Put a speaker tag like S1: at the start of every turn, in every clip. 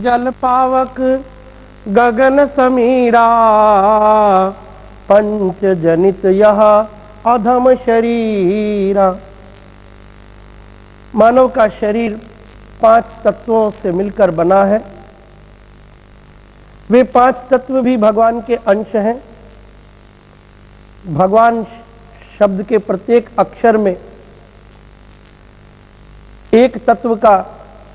S1: जल पावक गगन समीरा, पंच जनित यह अधम शरीरा। मानव का शरीर 5 तत्वों से मिलकर बना है। वे 5 तत्व भी भगवान के अंश हैं। भगवान शब्द के प्रत्येक अक्षर में एक तत्व का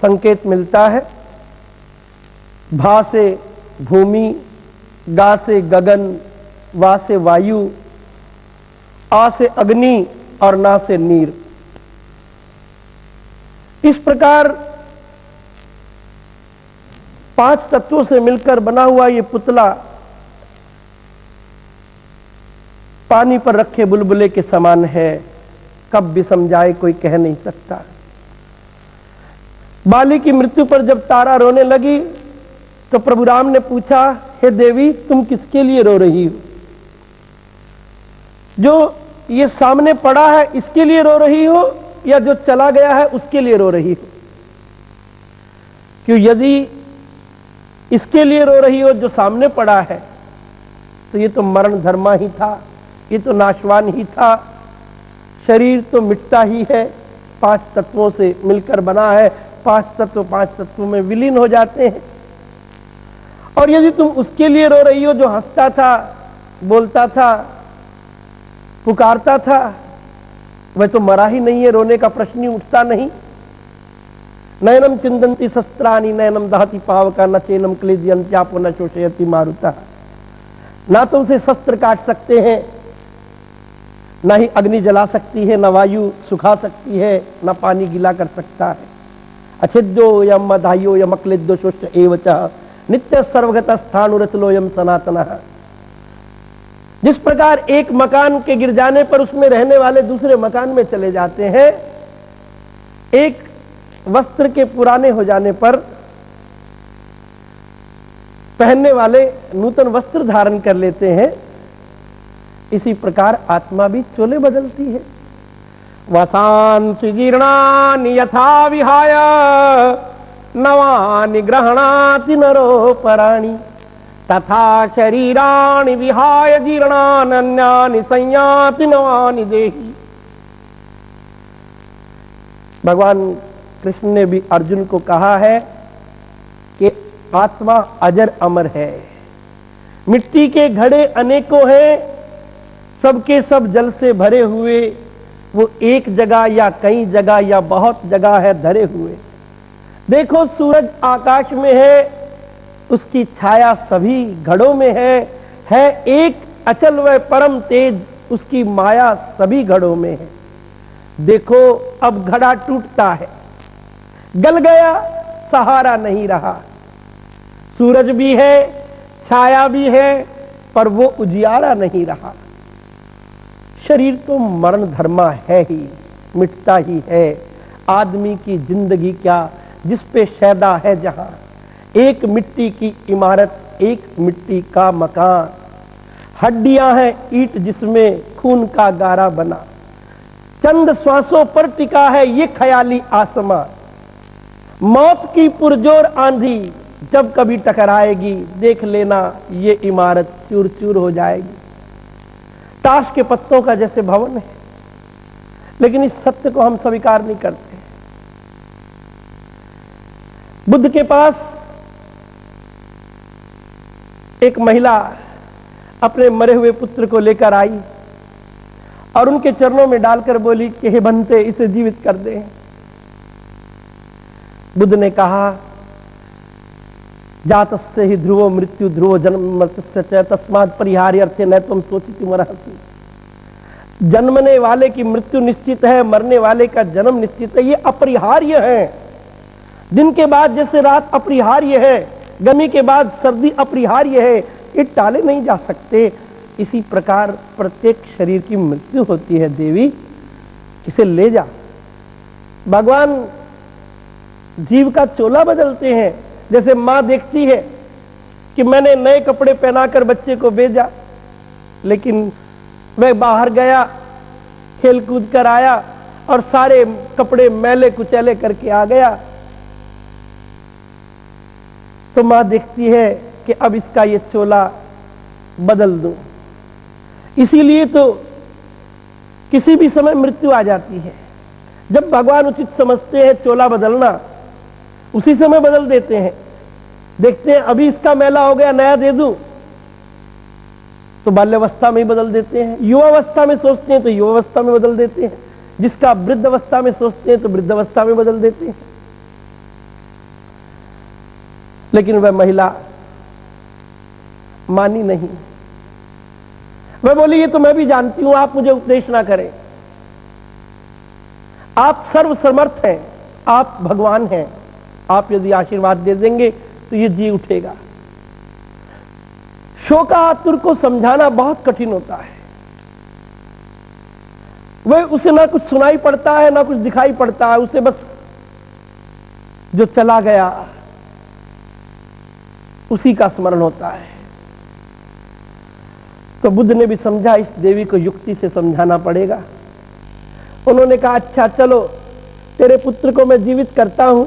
S1: संकेत मिलता है। भा से भूमि, गा से गगन, वा से वायु, आ से अग्नि और ना से नीर। इस प्रकार 5 तत्वों से मिलकर बना हुआ ये पुतला पानी पर रखे बुलबुले के समान है। कब विसम जाए कोई कह नहीं सकता। बाली की मृत्यु पर जब तारा रोने लगी तो प्रभु राम ने पूछा, हे देवी तुम किसके लिए रो रही हो? जो ये सामने पड़ा है इसके लिए रो रही हो या जो चला गया है उसके लिए रो रही हो? क्यों यदि इसके लिए रो रही हो जो सामने पड़ा है तो ये तो मरण धर्मा ही था, ये तो नाशवान ही था। शरीर तो मिटता ही है, 5 तत्वों से मिलकर बना है। 5 तत्वों में विलीन हो जाते हैं। और यदि तुम उसके लिए रो रही हो जो हंसता था, बोलता था, पुकारता था, वह तो मरा ही नहीं है, रोने का प्रश्न ही उठता नहीं। नयनम चिंदंती शस्त्राणि नयनम दहति पावका न चैनम क्लेदयन्त्यापो न शोषयति मारुता। ना तो उसे शस्त्र काट सकते हैं, ना ही अग्नि जला सकती है, न वायु सुखा सकती है, न पानी गीला कर सकता है। अच्छेद्यो यम मधायो यम अक्लेद्यो शोष्ट एवच नित्य सर्वगत स्थानुरचलोयम सनातनः। जिस प्रकार एक मकान के गिर जाने पर उसमें रहने वाले दूसरे मकान में चले जाते हैं, एक वस्त्र के पुराने हो जाने पर पहनने वाले नूतन वस्त्र धारण कर लेते हैं, इसी प्रकार आत्मा भी चोले बदलती है। वसांसि जीर्णानि यथा विहाय नवानि ग्रहणाति नरोपराणि तथा शरीराणि विहाय जीर्णान्यानि संयाति नवानि देहि। भगवान कृष्ण ने भी अर्जुन को कहा है कि आत्मा अजर अमर है। मिट्टी के घड़े अनेकों हैं, सबके सब जल से भरे हुए, वो एक जगह या कई जगह या बहुत जगह है धरे हुए। देखो सूरज आकाश में है, उसकी छाया सभी घड़ों में है एक अचल व परम तेज, उसकी माया सभी घड़ों में है। देखो अब घड़ा टूटता है, गल गया, सहारा नहीं रहा। सूरज भी है, छाया भी है, पर वो उजियारा नहीं रहा। शरीर तो मरण धर्मा है ही, मिटता ही है। आदमी की जिंदगी क्या जिस पे शैदा है जहां। एक मिट्टी की इमारत, एक मिट्टी का मकान, हड्डियां हैं ईंट जिसमें खून का गारा बना। चंद श्वासों पर टिका है ये ख्याली आसमां। मौत की पुरजोर आंधी जब कभी टकराएगी, देख लेना ये इमारत चूर चूर हो जाएगी। ताश के पत्तों का जैसे भवन है, लेकिन इस सत्य को हम स्वीकार नहीं करते। बुद्ध के पास एक महिला अपने मरे हुए पुत्र को लेकर आई और उनके चरणों में डालकर बोली कि हे बनते, इसे जीवित कर दे। बुद्ध ने कहा, जातस्य ही ध्रुवो मृत्यु ध्रुवो जन्म मृत्युश्च तस्मात् परिहार्यर्थे न तुम सोचितुम अर्हसि। जन्मने वाले की मृत्यु निश्चित है, मरने वाले का जन्म निश्चित है। ये अपरिहार्य है। दिन के बाद जैसे रात अपरिहार्य है, गर्मी के बाद सर्दी अपरिहार्य है, ये टाले नहीं जा सकते। इसी प्रकार प्रत्येक शरीर की मृत्यु होती है। देवी इसे ले जा। भगवान जीव का चोला बदलते हैं। जैसे मां देखती है कि मैंने नए कपड़े पहनाकर बच्चे को भेजा, लेकिन वह बाहर गया, खेल कूद कर आया और सारे कपड़े मैले कुचैले करके आ गया, तो मां देखती है कि अब इसका ये चोला बदल दूं। इसीलिए तो किसी भी समय मृत्यु आ जाती है। जब भगवान उचित समझते हैं चोला बदलना, उसी समय बदल देते हैं। देखते हैं अभी इसका मैला हो गया, नया दे दूं, तो बाल्यावस्था में ही बदल देते हैं। युवावस्था में सोचते हैं तो युवावस्था में बदल देते हैं। जिसका वृद्ध अवस्था में सोचते हैं तो वृद्ध अवस्था में बदल देते हैं। लेकिन वह महिला मानी नहीं। वह बोली, ये तो मैं भी जानती हूं, आप मुझे उपदेश ना करें। आप सर्वसमर्थ हैं, आप भगवान हैं, आप यदि आशीर्वाद दे देंगे तो ये जी उठेगा। शोकातुर को समझाना बहुत कठिन होता है। वह उसे ना कुछ सुनाई पड़ता है ना कुछ दिखाई पड़ता है, उसे बस जो चला गया उसी का स्मरण होता है। तो बुद्ध ने भी समझा इस देवी को युक्ति से समझाना पड़ेगा। उन्होंने कहा, अच्छा चलो तेरे पुत्र को मैं जीवित करता हूं,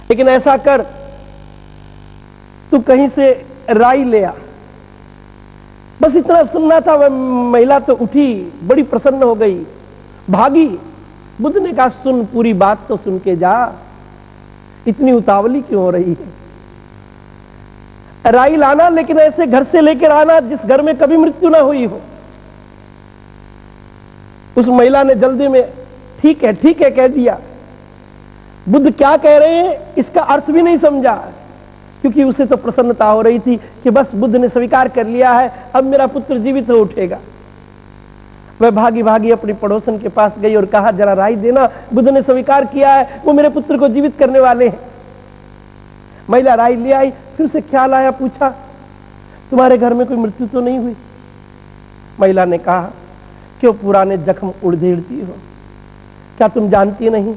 S1: लेकिन ऐसा कर, तू कहीं से राई ले आ। बस इतना सुनना था। वह महिला तो उठी, बड़ी प्रसन्न हो गई, भागी। बुद्ध ने कहा, सुन, पूरी बात तो सुन के जा, इतनी उतावली क्यों हो रही है? राई लाना, लेकिन ऐसे घर से लेकर आना जिस घर में कभी मृत्यु ना हुई हो। उस महिला ने जल्दी में ठीक है कह दिया। बुद्ध क्या कह रहे हैं इसका अर्थ भी नहीं समझा, क्योंकि उसे तो प्रसन्नता हो रही थी कि बस बुद्ध ने स्वीकार कर लिया है, अब मेरा पुत्र जीवित हो उठेगा। वह भागी भागी अपनी पड़ोसन के पास गई और कहा, जरा राई देना, बुद्ध ने स्वीकार किया है, वो मेरे पुत्र को जीवित करने वाले हैं। महिला राई ले आई। फिर उसे ख्याल आया, पूछा, तुम्हारे घर में कोई मृत्यु तो नहीं हुई? महिला ने कहा, क्यों पुराने जख्म उड़ेड़ती हो? क्या तुम जानती नहीं,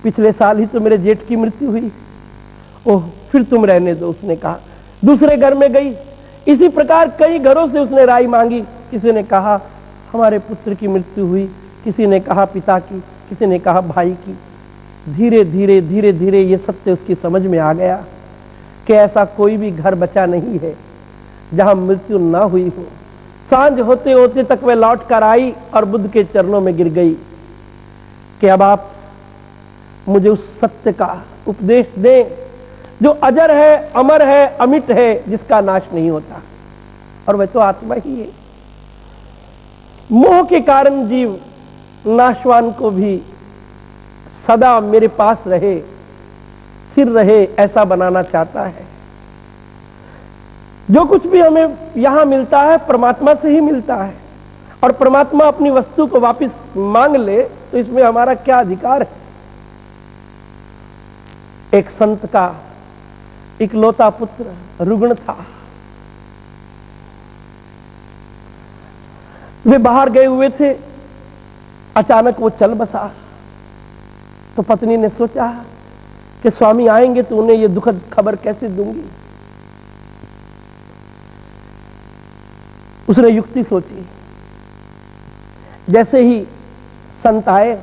S1: पिछले साल ही तो मेरे जेठ की मृत्यु हुई। ओह, फिर तुम रहने दो, उसने कहा। दूसरे घर में गई, इसी प्रकार कई घरों से उसने राय मांगी। किसी ने कहा हमारे पुत्र की मृत्यु हुई, किसी ने कहा पिता की, किसी ने कहा भाई की। धीरे धीरे ये सत्य उसकी समझ में आ गया कि ऐसा कोई भी घर बचा नहीं है जहां मृत्यु ना हुई हो। सांझ होते होते तक वह लौट कर आई और बुद्ध के चरणों में गिर गई कि अब आप मुझे उस सत्य का उपदेश दें जो अजर है, अमर है, अमिट है, जिसका नाश नहीं होता, और वह तो आत्मा ही है। मोह के कारण जीव नाशवान को भी सदा मेरे पास रहे, स्थिर रहे, ऐसा बनाना चाहता है। जो कुछ भी हमें यहां मिलता है परमात्मा से ही मिलता है, और परमात्मा अपनी वस्तु को वापस मांग ले तो इसमें हमारा क्या अधिकार है? एक संत का इकलौता पुत्र रुग्ण था। वे बाहर गए हुए थे, अचानक वो चल बसा। तो पत्नी ने सोचा कि स्वामी आएंगे तो उन्हें ये दुखद खबर कैसे दूंगी। उसने युक्ति सोची। जैसे ही संत आए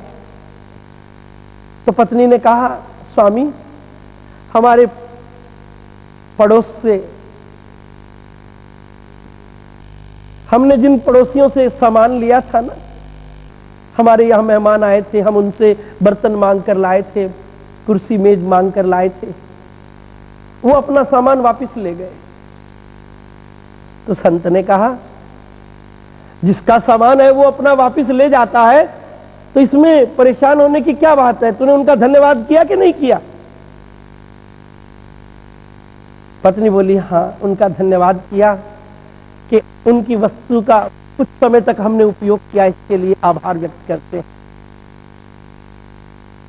S1: तो पत्नी ने कहा, स्वामी, हमारे पड़ोस से, हमने जिन पड़ोसियों से सामान लिया था ना, हमारे यहां मेहमान आए थे, हम उनसे बर्तन मांग कर लाए थे, कुर्सी मेज मांग कर लाए थे, वो अपना सामान वापस ले गए। तो संत ने कहा, जिसका सामान है वो अपना वापस ले जाता है, तो इसमें परेशान होने की क्या बात है? तूने उनका धन्यवाद किया कि नहीं किया? पत्नी बोली, हाँ, उनका धन्यवाद किया कि उनकी वस्तु का कुछ समय तक हमने उपयोग किया, इसके लिए आभार व्यक्त करते हैं।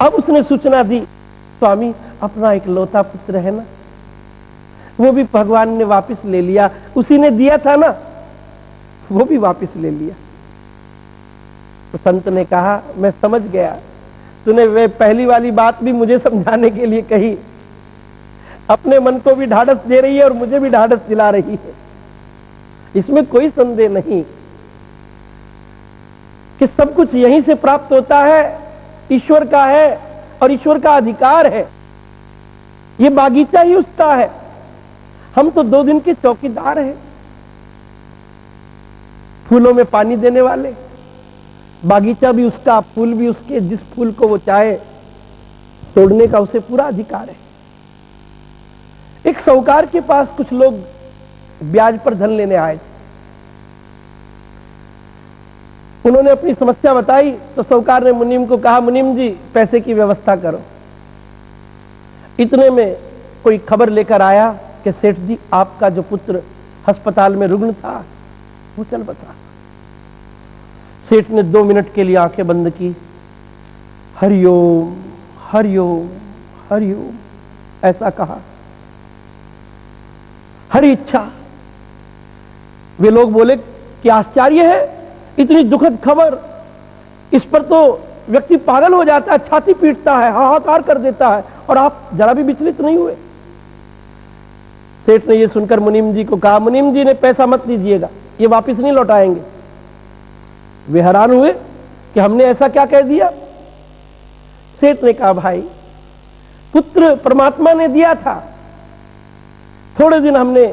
S1: अब उसने सूचना दी, स्वामी, अपना इकलौता पुत्र है ना, वो भी भगवान ने वापस ले लिया, उसी ने दिया था ना, वो भी वापस ले लिया। तो संत ने कहा, मैं समझ गया, तूने वे पहली वाली बात भी मुझे समझाने के लिए कही, अपने मन को भी ढाढ़स दे रही है और मुझे भी ढाढ़स दिला रही है। इसमें कोई संदेह नहीं कि सब कुछ यहीं से प्राप्त होता है, ईश्वर का है और ईश्वर का अधिकार है। ये बागीचा ही उसका है, हम तो 2 दिन के चौकीदार हैं, फूलों में पानी देने वाले। बागीचा भी उसका, फूल भी उसके, जिस फूल को वो चाहे तोड़ने का उसे पूरा अधिकार है। एक साहूकार के पास कुछ लोग ब्याज पर धन लेने आए थे। उन्होंने अपनी समस्या बताई तो साहूकार ने मुनीम को कहा, मुनीम जी पैसे की व्यवस्था करो। इतने में कोई खबर लेकर आया कि सेठ जी आपका जो पुत्र अस्पताल में रुग्ण था वो चल बसा। सेठ ने 2 मिनट के लिए आंखें बंद की, हरिओम हरिओम हरिओम ऐसा कहा, हरि इच्छा। वे लोग बोले कि आश्चर्य है, इतनी दुखद खबर, इस पर तो व्यक्ति पागल हो जाता है, छाती पीटता है, हाहाकार कर देता है, और आप जरा भी विचलित नहीं हुए। सेठ ने यह सुनकर मुनीम जी को कहा, मुनीम जी ने पैसा मत दीजिएगा, ये वापस नहीं लौटाएंगे। वे हैरान हुए कि हमने ऐसा क्या कह दिया। सेठ ने कहा, भाई पुत्र परमात्मा ने दिया था, थोड़े दिन हमने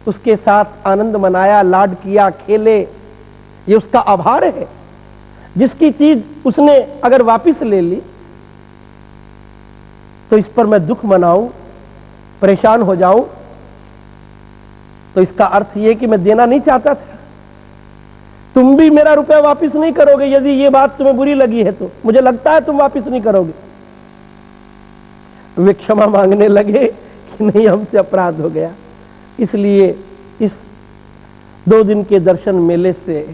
S1: उसके साथ आनंद मनाया, लाड किया, खेले, ये उसका आभार है। जिसकी चीज उसने अगर वापस ले ली तो इस पर मैं दुख मनाऊं, परेशान हो जाऊं, तो इसका अर्थ यह कि मैं देना नहीं चाहता था। तुम भी मेरा रुपया वापस नहीं करोगे, यदि ये बात तुम्हें बुरी लगी है तो मुझे लगता है तुम वापस नहीं करोगे। वे क्षमा मांगने लगे कि नहीं, हमसे अपराध हो गया। इसलिए इस 2 दिन के दर्शन मेले से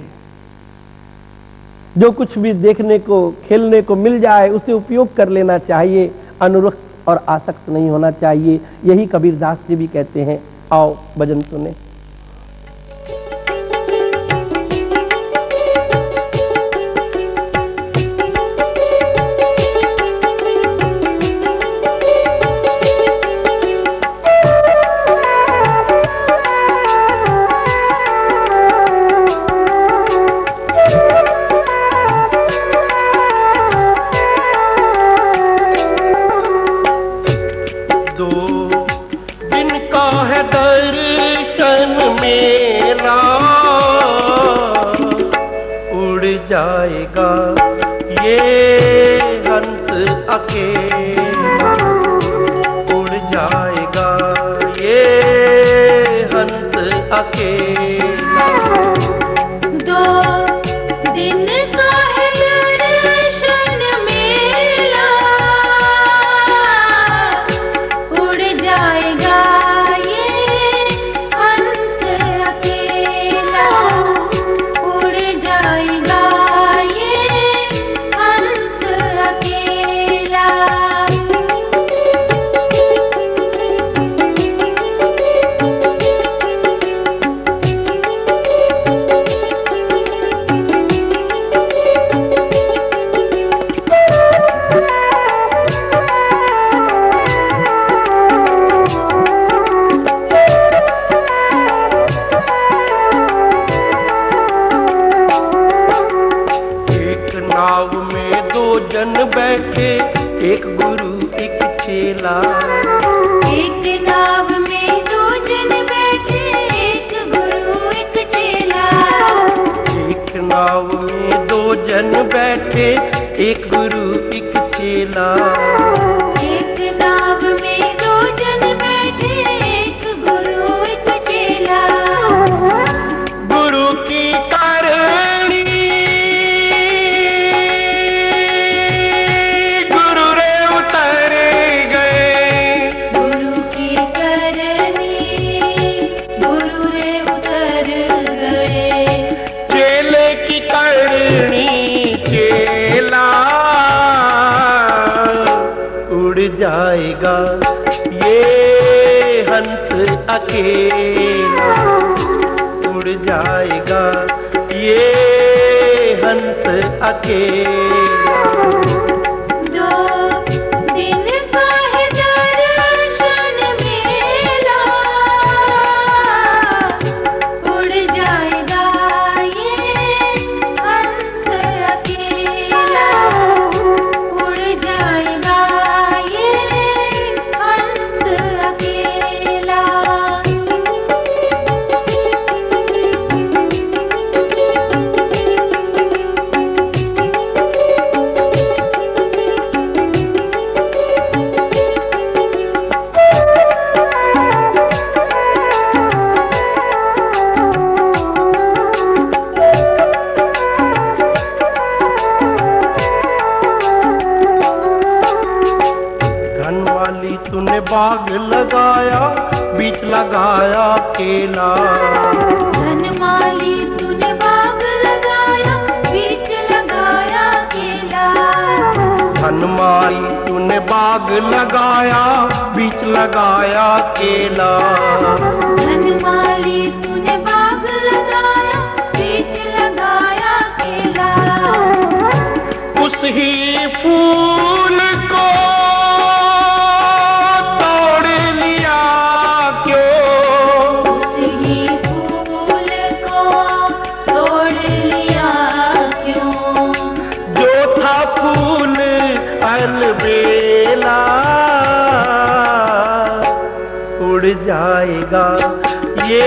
S1: जो कुछ भी देखने को, खेलने को मिल जाए उसे उपयोग कर लेना चाहिए, अनुरक्त और आसक्त नहीं होना चाहिए। यही कबीरदास जी भी कहते हैं। आओ भजन सुने।
S2: जाएगा ये हंस अकेला, उड़ जाएगा ये हंस अकेला।
S3: 2 दिन का है दर्शन मेला, उड़ जाएगा ये हंस अकेला, उड़ जाएगा
S2: बैठे एक गुरु एक चेला,
S3: एक नाव में 2 जन बैठे, एक गुरु एक चेला।
S2: एक नाव में 2 जन बैठे, एक गुरु एक चेला।
S3: एक नाव में 2 जन बैठे, एक गुरु एक चेला।
S2: गुरु की करनी जाएगा ये हंस अकेला, उड़ जाएगा ये हंस अकेला।
S3: 2 दिन का है दर्शन मेला, उड़ जाएगा ये हंस अकेला, उड़ जाएगा ये हंस
S2: लगाया, बीच लगाया केला।
S3: धनमाली तूने बाग लगाया, बीच लगाया केला।
S2: धनमाली तूने बाग लगाया, बीच लगाया केला।
S3: धनमाली तूने बाग लगाया, बीच लगाया केला।
S2: उस ही फूल को तोड़ लिया क्यों?
S3: उस ही फूल को तोड़ लिया क्यों?
S2: जो था फूल अलबेला, उड़ जाएगा ये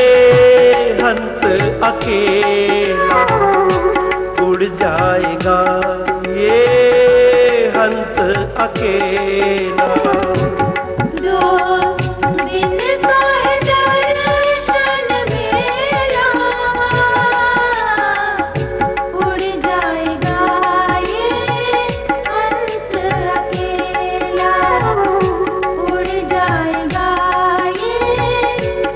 S2: हंस अकेला। उड़ जाएगा ये हंस अकेला।
S3: दो दिन का है दर्शन मेरा, उड़ जाएगा ये हंस अकेला। उड़ जाएगा ये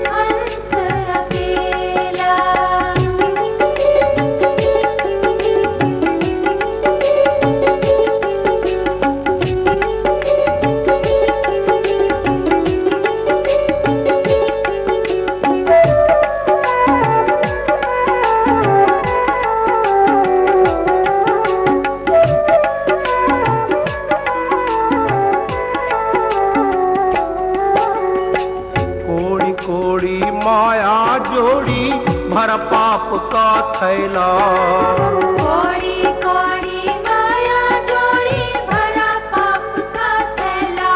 S3: हंस अकेला।
S2: कोड़ी कोड़ी माया जोड़ी, भर पाप का थैला।
S3: कोड़ी कोड़ी माया जोड़ी, भरा पाप का थैला।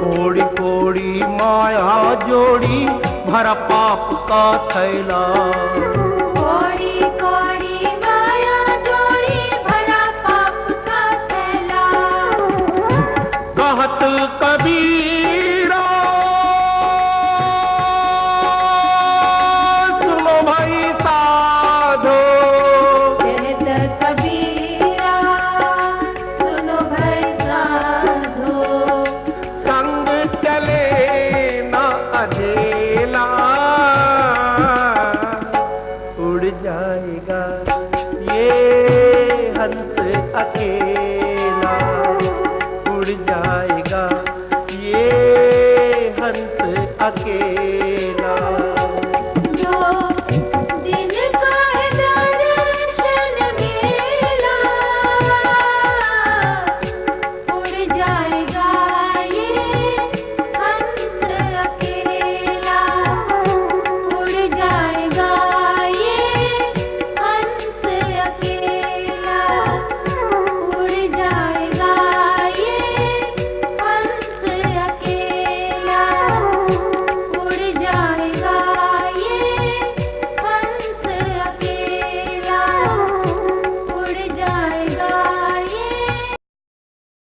S2: कोड़ी कोड़ी माया जोड़ी, भर पाप का थैला।
S3: कोड़ी कोड़ी माया जोड़ी, भरा पाप का थैला।
S2: कहत कबीरा सुनो भाई साधो,
S3: कहत कबीरा सुनो भाई साधो।
S2: संग चले ना अधेला। उड़ जाएगा ये हंस अकेला। उड़ जाएगा ये हंस अकेला।